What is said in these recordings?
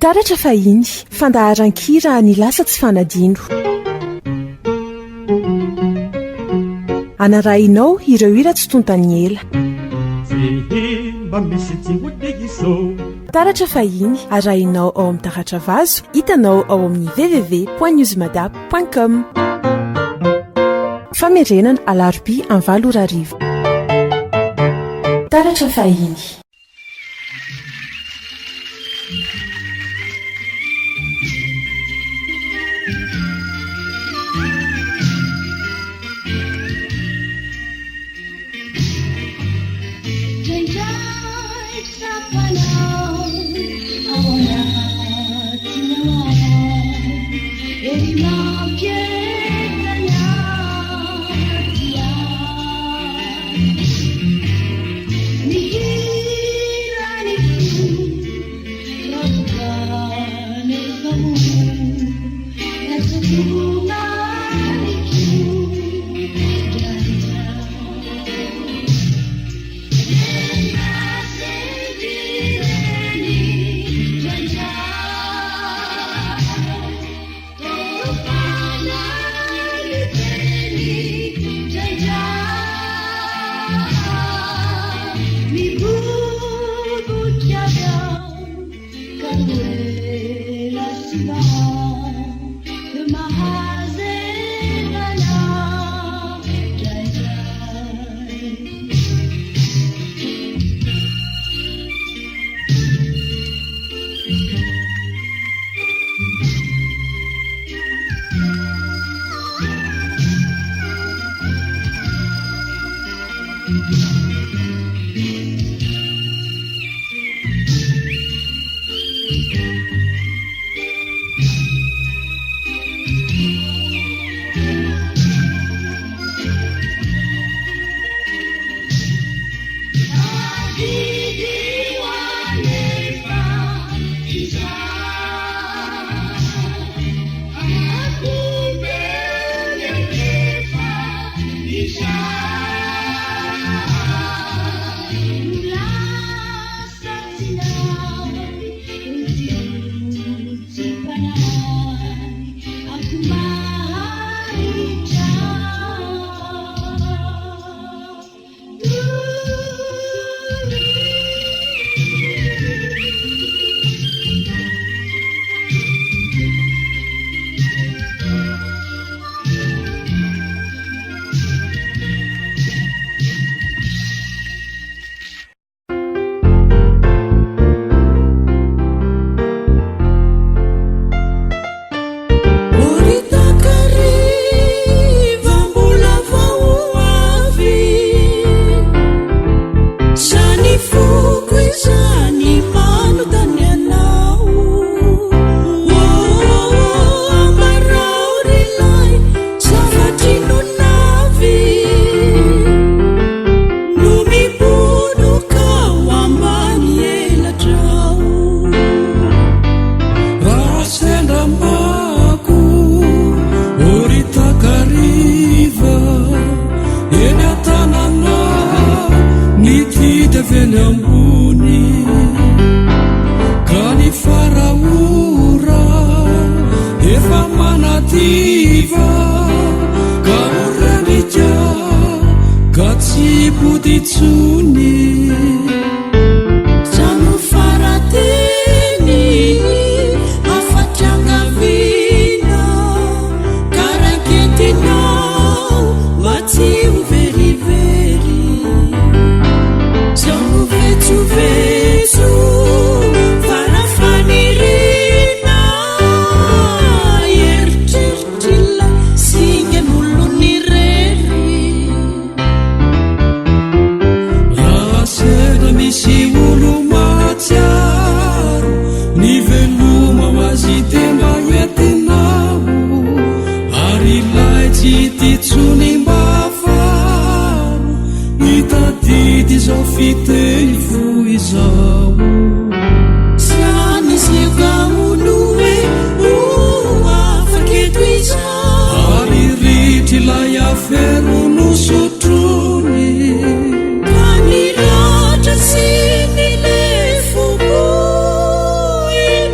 taratra fahiny fandaharan-kira ny lasa tsy fanadino anarahinao ireo hira tsy tontany ela taratra fahiny arahinao ao amin'ny taratra vazo hitanao ao amin'ny www.newsmadap.com famerenana alarobia amin'ny 7 taratra fahiny.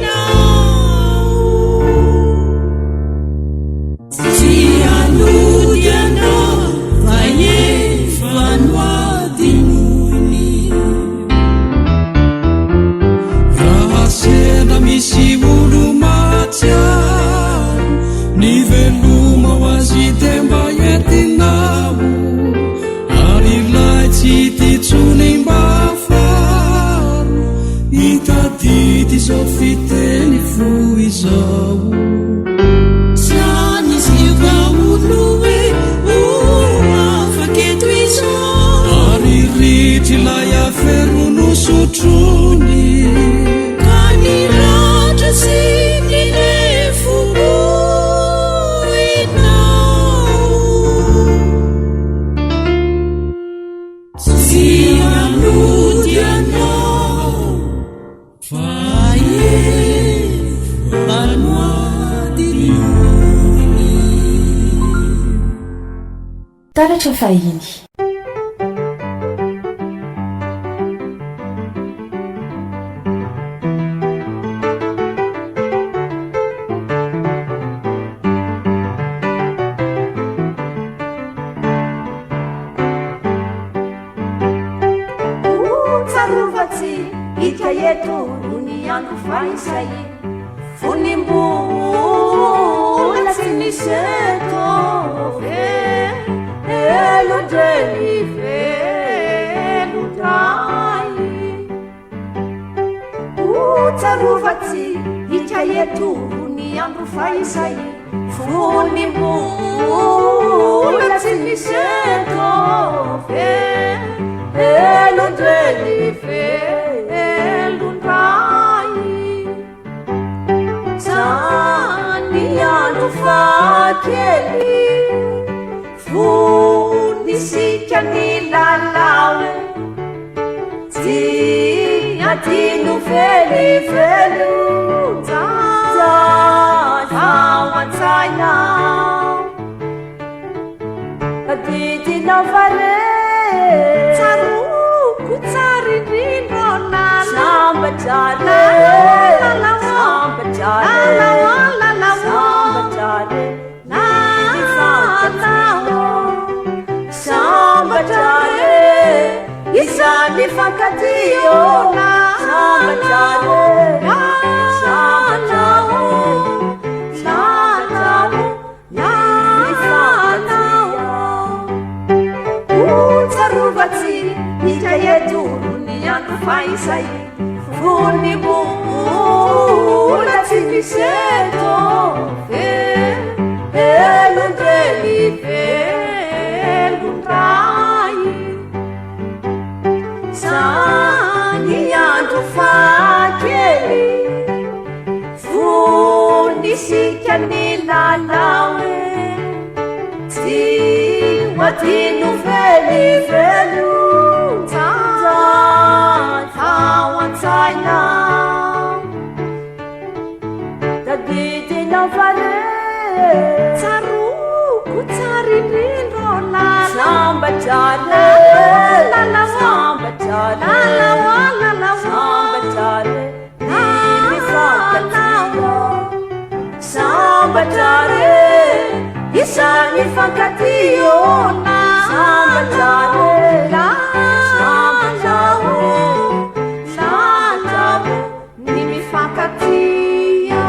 Now zao sanizyvaoloe afaketo izao aririty lay aferono sotrony ka niratra sy nilefoinao tsy amodianao fa taratra fahiny tsarovatsy ika eto nony andro faisay fonimbola tsy niseto elodreny velodray tsarovatsy ika eto nony andro faisay fonimbola tsy niseto elodreny velodray zany andro fakely fonisika ny lalao tsy adino velivelo ao an-tsainao adidina vare tsaroko tsaririndrona sambatrare sambatrare izany fankationa sambatrare tsarovatsy ika eto ny andro faisay fonimbola tsy miseto elondreny velondray zany andro fakely fonisika ny lalao tsy adino velivelo ao an-tsainao dadidina vare tsaroko tsaririndrona sambatrare sambatrare isany fankationa sambatrare ny mifankatia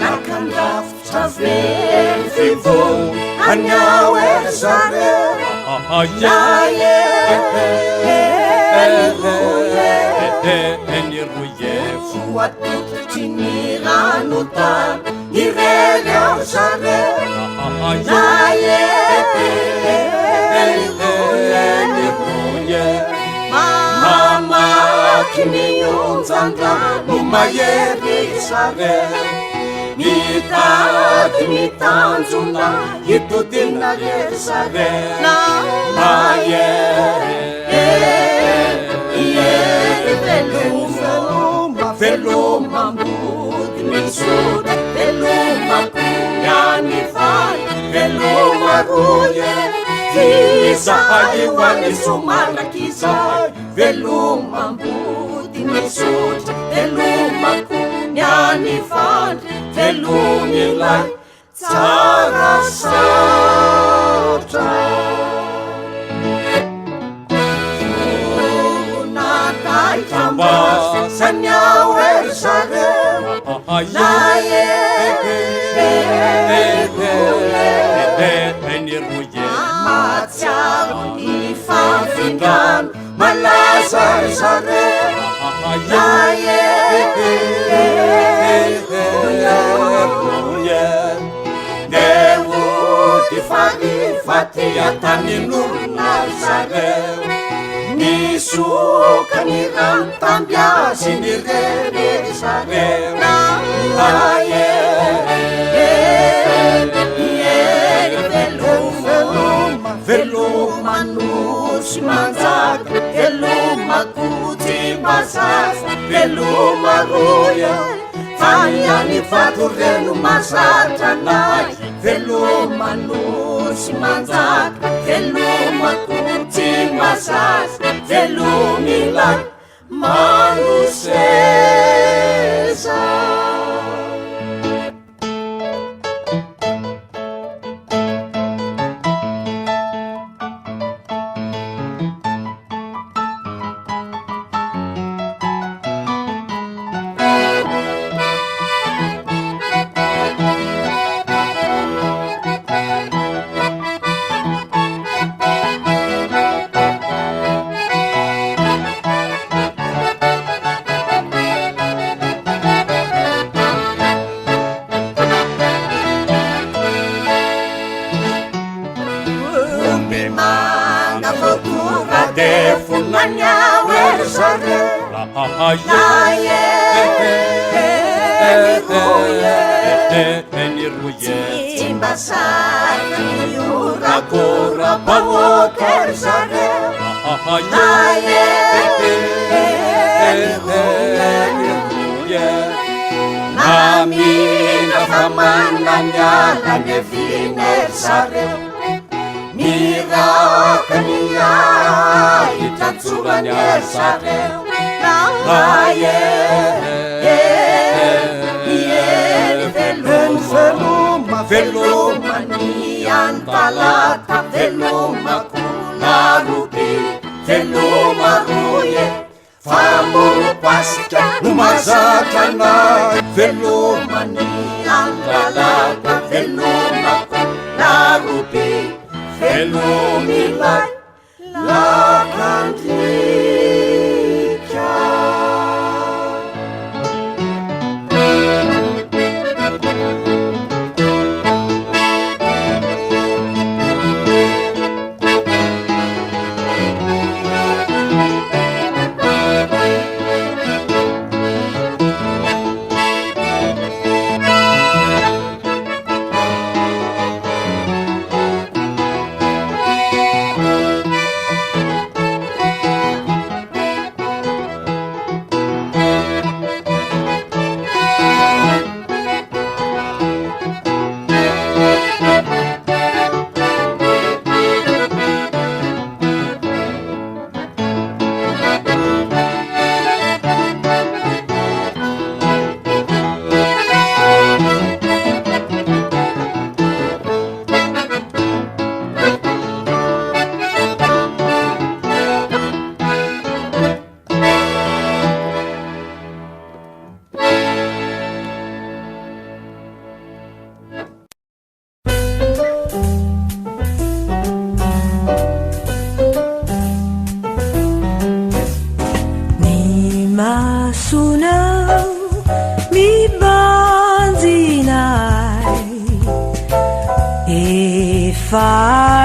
nakandrafitra velivô anyao erzare eniroye foatototry ny ranotany ireny ao zare eniroye mamaky mionjandrano mahery zare mitady mitanjona hitodina rezare velomambody misota velomako yanifay velomaroye fizahaioany somalakizahay velomambody misota velomako yanifandry velomilay tsara satra nataitrambasa sanyao erzare naye malazary zareo deo ty falifaty atanin'olona zareo nisokany ranontamby azy ny rerery zareo velomanosy manjaka velomakotsy mazasa velomaroya fanyany vato reno mazatra nay velomanosy manjaka velomakotsy mazasa velomilay manoseza Amina famananyala neviner zareo mirakania itatsorany zareo velomany antalata velomakonaroby velomaroye famoropasika no mazatranay velomany antalata velomakonaroby velomilay lakandrika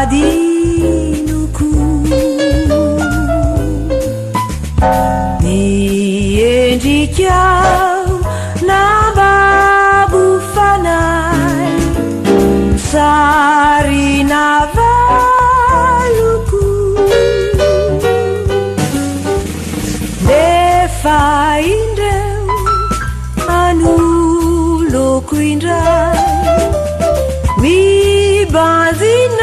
fadinoko niendrikao nababofanay sarina valoko nefa indreo anoloko indray mibanzinay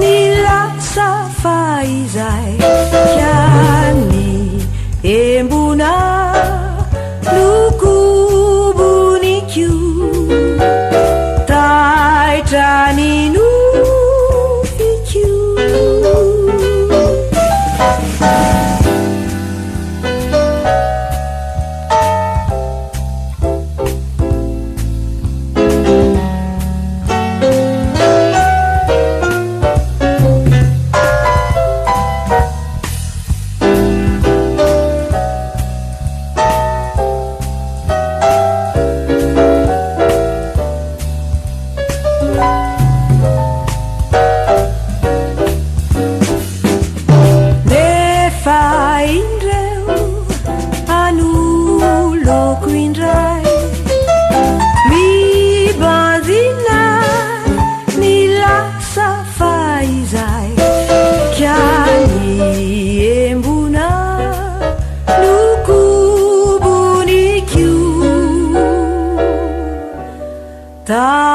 nilasa faizay kiany embona lokobonikio taitranino fikio holoko indray mibandina ny lasa faizay kiany embona lokobonikio taitrany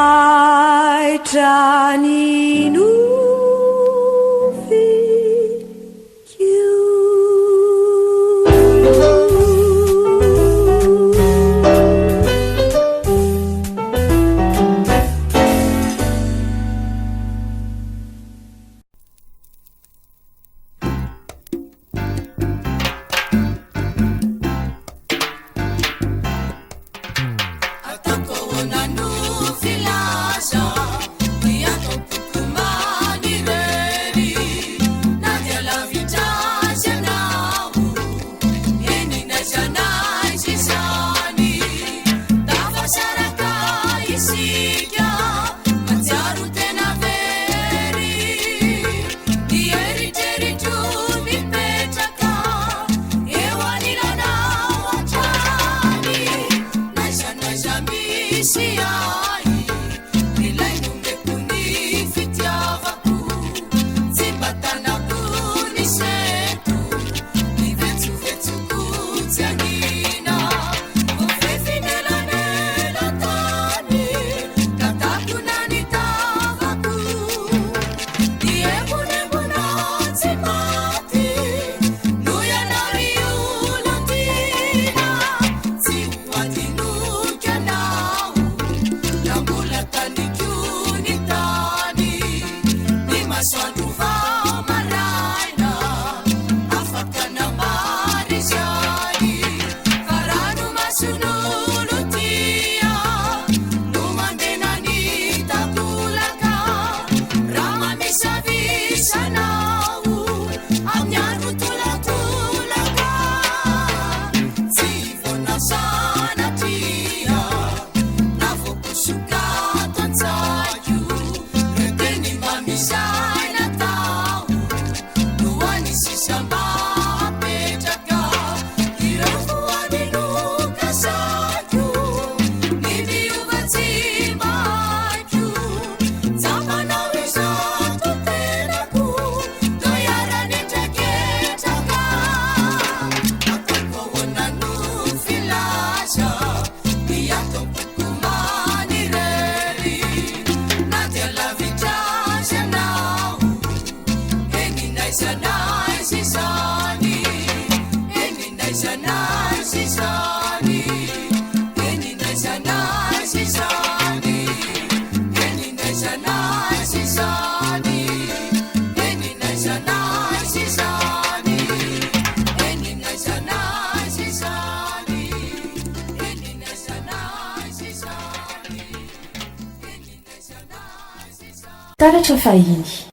taratra fahiny.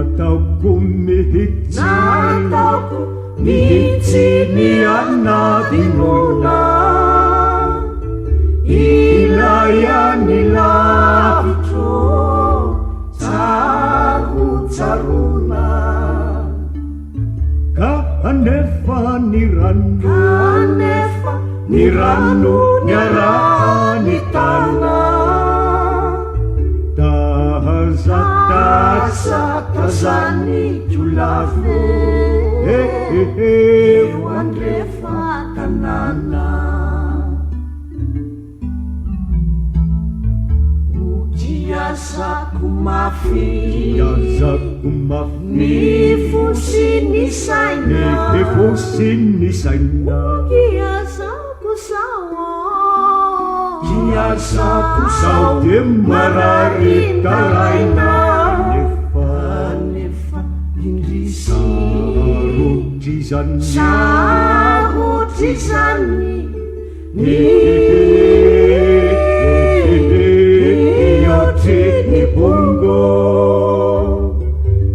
Ataoko mihitsy mihitsy ny anadinona ilaiany lavitro tsarotsarona ka anefa ny rano niarany tana tazatazany jolave eo andrefa tanàna otiazako mafy ny fosy ny saina iazako sao de marary taraina nefa indrisarotry zany iotry ny bongo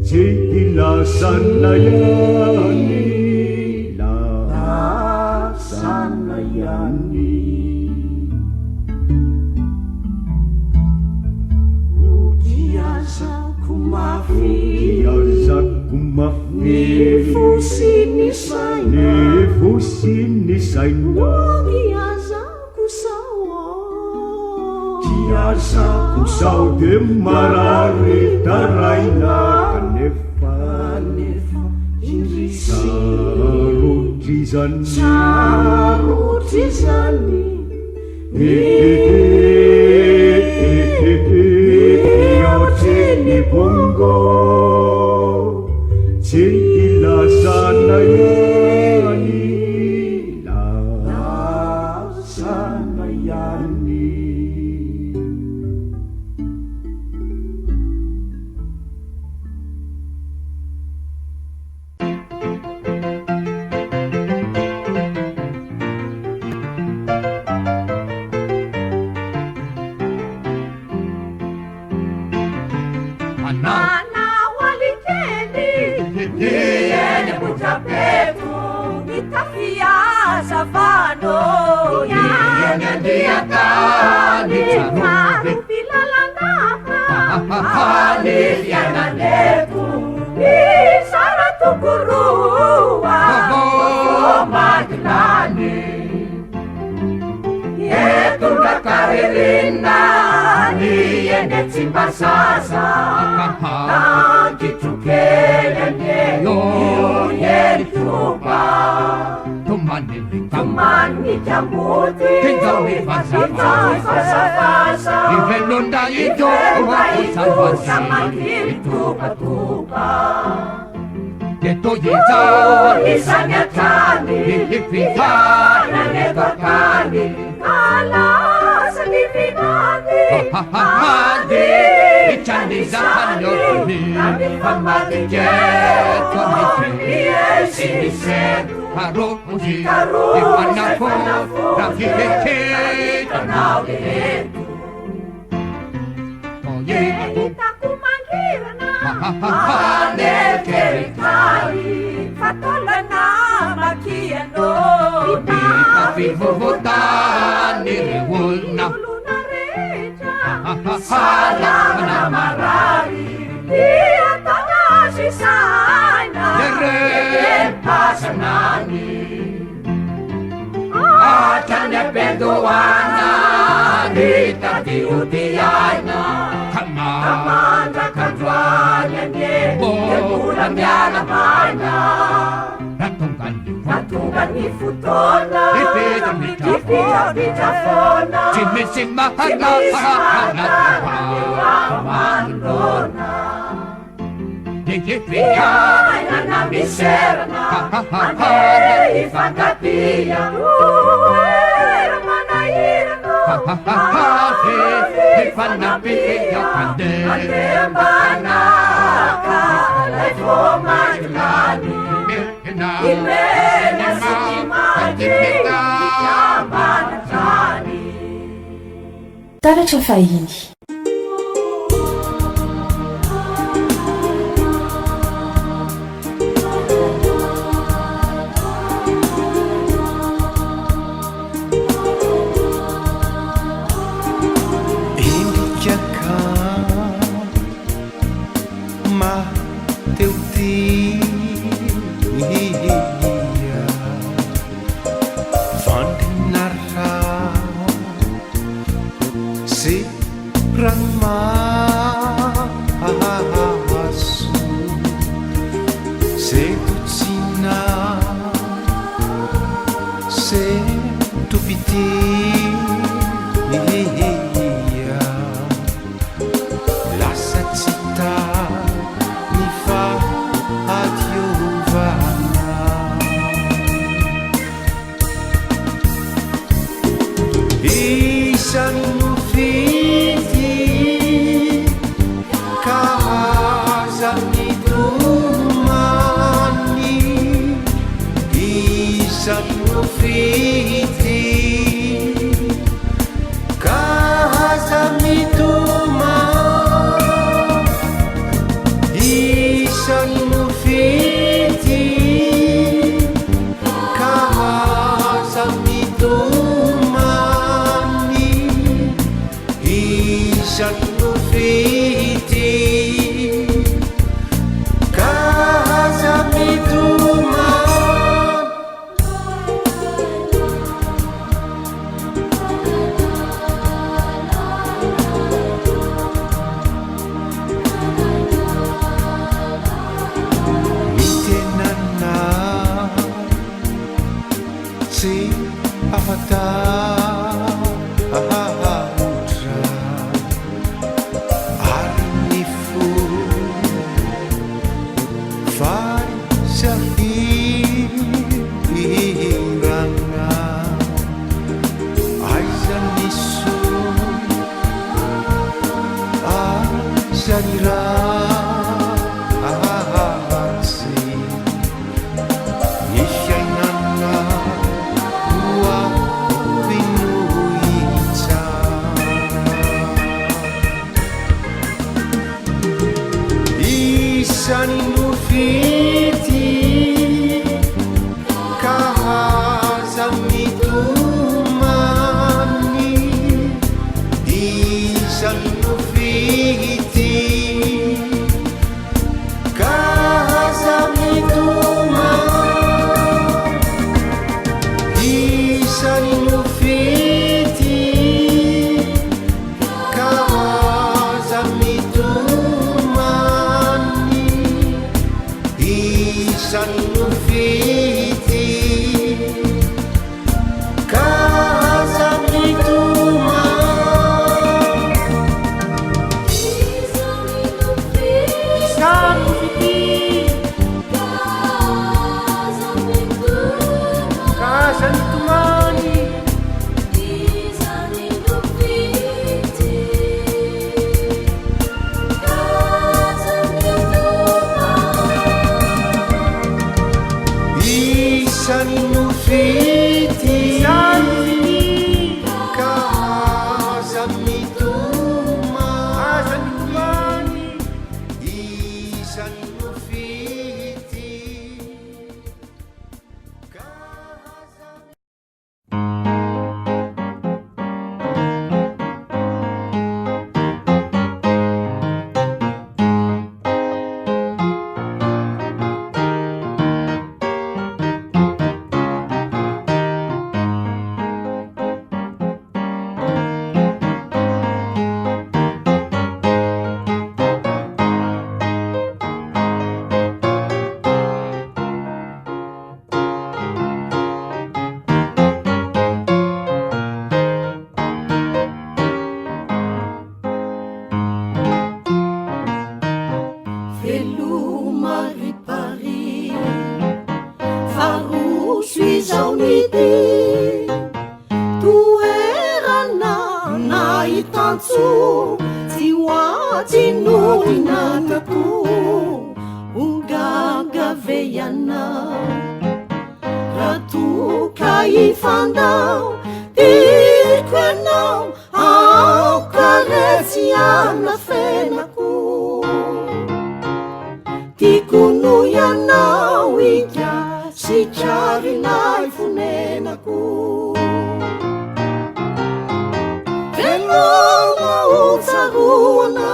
tsy ilasana yani lasana yani otiazako mafy ny fosy ny saina iazako sao de marary taraina kanefa indrisarotry zany iotry ny bongo tsy ilasana yani lasana yani Fiananetu isara tukurua maglani yetu karirina ni ende tsimbasasa kitukele yo yetupa tumani jambuti fasa ivelonda ijo tupa Ketoyeza isanyatani ifitana netokani kala sanifinani hadi ichandizanyo ni famadjeto yesiset haruji ifanafo rafike tanawetu Nekeritari fatolana makiano vivovotani riwulna salana marari dia tanasi sana pasanani achane pedoana ditati utiana Kamanda kadwanya nye Yekula myana mana Ratungan ifutona Ipita mitafona Chimising mahana Mandona Nikipia na miserna Ane ifangatia Uera manairno Ifanapia kande Banaka Lefo maglani Imena sitimani Yamana tani Taratra fahiny isany mofity ka aza mitoma isany mofity ka aza mitomany isany mofity ka aza mitoma mitenana tsy afata ahaotra ary ny fo farisahirana aizany so azanira ahatsy ny fiainana roa vinohitsara isany nofity ka aza mitomany isany nofity ka aza mitoma isany nofity ka aza mitomany isany nofity ka aza mitoma isany nofity ka aza mitoma isany nofity ka aza velomaripari faroso izao nity toerana nahitantso tsy hoatsin'olonatako ongagaveyana ratoka ifandao tiko anao aokaretsy amina fenako tikono ianao ika sitrarinay fonenako veloma otsaroana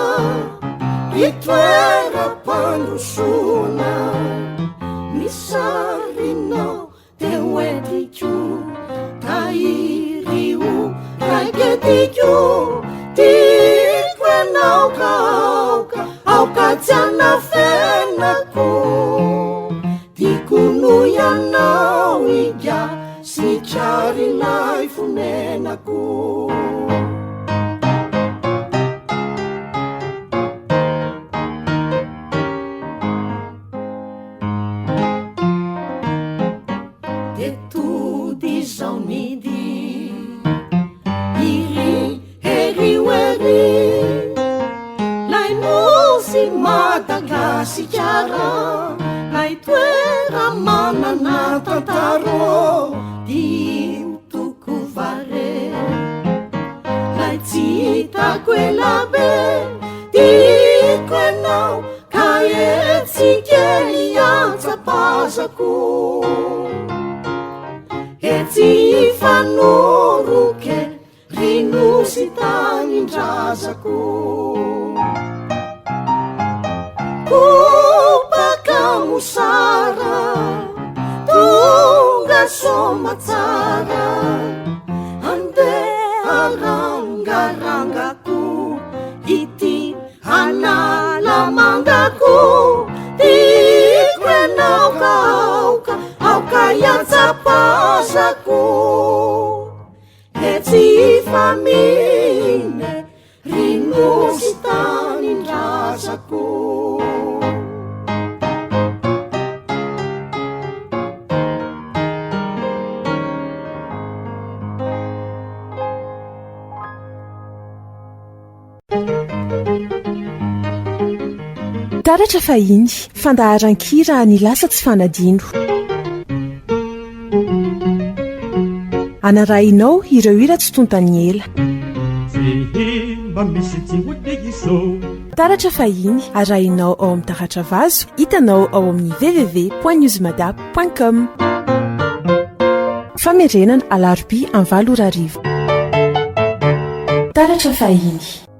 itoera-pandrosoana misarinao teo etiko tairio raiketiko tiko anao kaoka aoka tsy ana fenako tikono ianao ika sitrarinay fonenako tetody zao nidy iri heriwery lay nosy Madagasikara lay toera manana tantaro tsy fanoroke rinosy tanindrazako kopaka mosara tonga somatsara ande arangarangako ity analamangako tikrenaokaoka aoka iatsapasako etsy famine rinosy tanindrazako taratra fahiny fandaharan-kira ny lasa tsy fanadino anarahinao ireo hira tsy tontany ela taratra fahiny arahinao ao amin'ny taratra vazo hitanao ao amin'ny www.newsmada.com famerenana alarobia 9 taratra fahiny